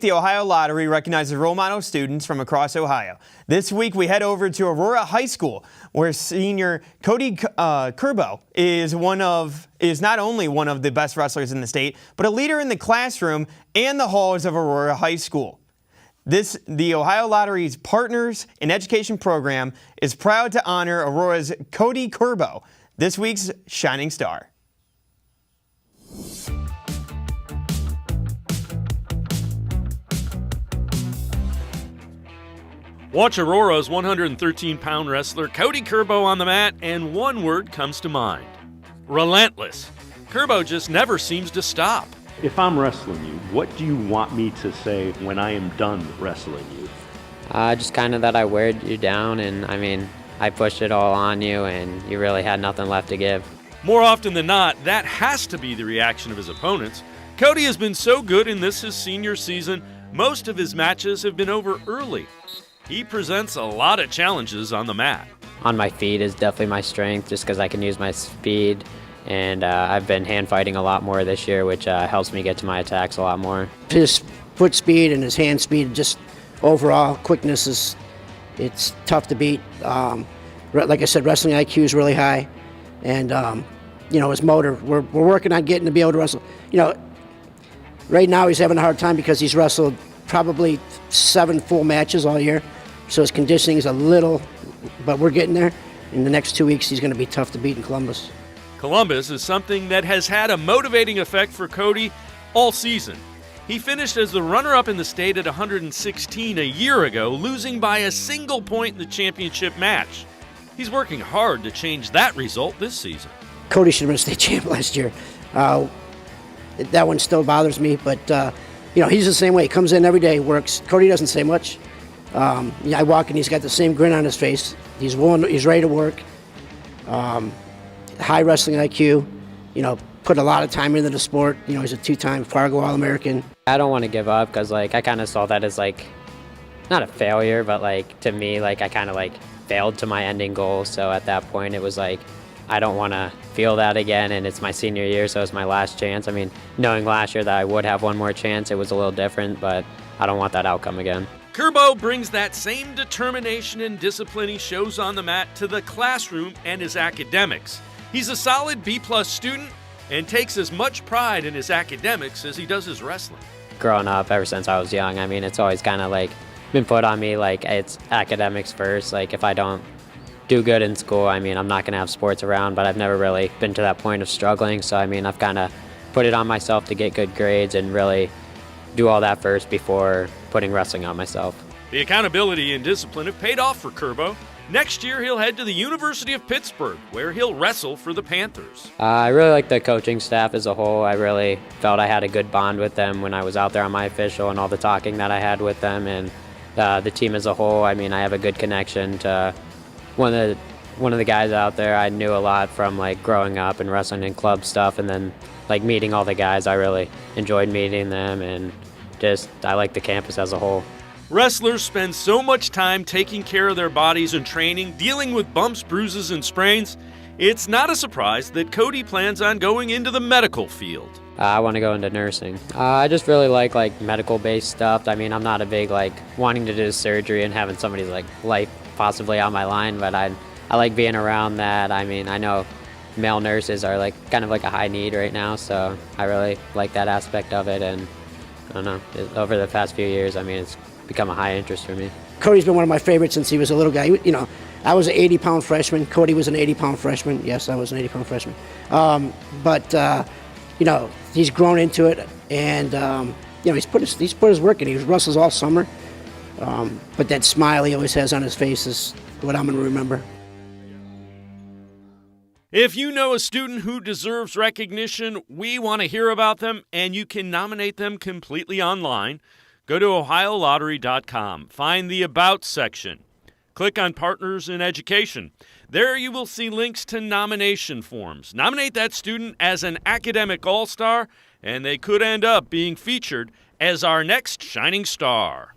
The Ohio Lottery recognizes role model students from across Ohio. This week we head over to Aurora High School, where senior Codie Cuerbo is not only one of the best wrestlers in the state, but a leader in the classroom and the halls of Aurora High School. The Ohio Lottery's Partners in Education program is proud to honor Aurora's Codie Cuerbo, this week's Shining Star. Watch Aurora's 113-pound wrestler Codie Cuerbo on the mat, and one word comes to mind: relentless. Cuerbo just never seems to stop. If I'm wrestling you, what do you want me to say when I am done wrestling you? Just kind of that I wear you down, and I pushed it all on you, and you really had nothing left to give. More often than not, that has to be the reaction of his opponents. Codie has been so good in his senior season, most of his matches have been over early. He presents a lot of challenges on the mat. On my feet is definitely my strength, just because I can use my speed, and I've been hand fighting a lot more this year, which helps me get to my attacks a lot more. His foot speed and his hand speed, just overall quickness it's tough to beat. Like I said, wrestling IQ is really high, and his motor. We're working on getting to be able to wrestle. Right now he's having a hard time because he's wrestled probably 7 full matches all year. So his conditioning is a little, but we're getting there. In the next 2 weeks, he's going to be tough to beat in Columbus. Columbus is something that has had a motivating effect for Codie all season. He finished as the runner-up in the state at 116 a year ago, losing by a single point in the championship match. He's working hard to change that result this season. Codie should have been a state champ last year. That one still bothers me, but he's the same way. He comes in every day, works. Codie doesn't say much. I walk in, he's got the same grin on his face. He's ready to work. High wrestling IQ. Put a lot of time into the sport. He's a 2-time Fargo All-American. I don't want to give up because I kind of saw that as not a failure, but to me I kind of failed to my ending goal. So at that point it was I don't want to feel that again, and it's my senior year, so it's my last chance. Knowing last year that I would have one more chance, it was a little different, but I don't want that outcome again. Cuerbo brings that same determination and discipline he shows on the mat to the classroom and his academics. He's a solid B-plus student and takes as much pride in his academics as he does his wrestling. Growing up, ever since I was young, it's always kind of been put on me it's academics first. If I don't do good in school, I'm not going to have sports around, but I've never really been to that point of struggling. So, I've kind of put it on myself to get good grades and really do all that first before putting wrestling on myself. The accountability and discipline have paid off for Cuerbo. Next year, he'll head to the University of Pittsburgh, where he'll wrestle for the Panthers. I really like the coaching staff as a whole. I really felt I had a good bond with them when I was out there on my official, and all the talking that I had with them, and the team as a whole. I have a good connection to one of the guys out there. I knew a lot from growing up and wrestling in club stuff, and then meeting all the guys. I really enjoyed meeting them, and I like the campus as a whole. Wrestlers spend so much time taking care of their bodies and training, dealing with bumps, bruises, and sprains. It's not a surprise that Codie plans on going into the medical field. I want to go into nursing. I just really like medical-based stuff. I'm not a big wanting to do surgery and having somebody's life possibly on my line, but I like being around that. I know male nurses are kind of a high need right now, so I really like that aspect of it. And I don't know, over the past few years, it's become a high interest for me. Codie's been one of my favorites since he was a little guy. I was an 80-pound freshman. Codie was an 80-pound freshman. Yes, I was an 80-pound freshman. He's grown into it, and he's put his work in. He wrestles all summer, but that smile he always has on his face is what I'm going to remember. If you know a student who deserves recognition, we want to hear about them, and you can nominate them completely online. Go to OhioLottery.com. Find the About section. Click on Partners in Education. There you will see links to nomination forms. Nominate that student as an academic all-star, and they could end up being featured as our next shining star.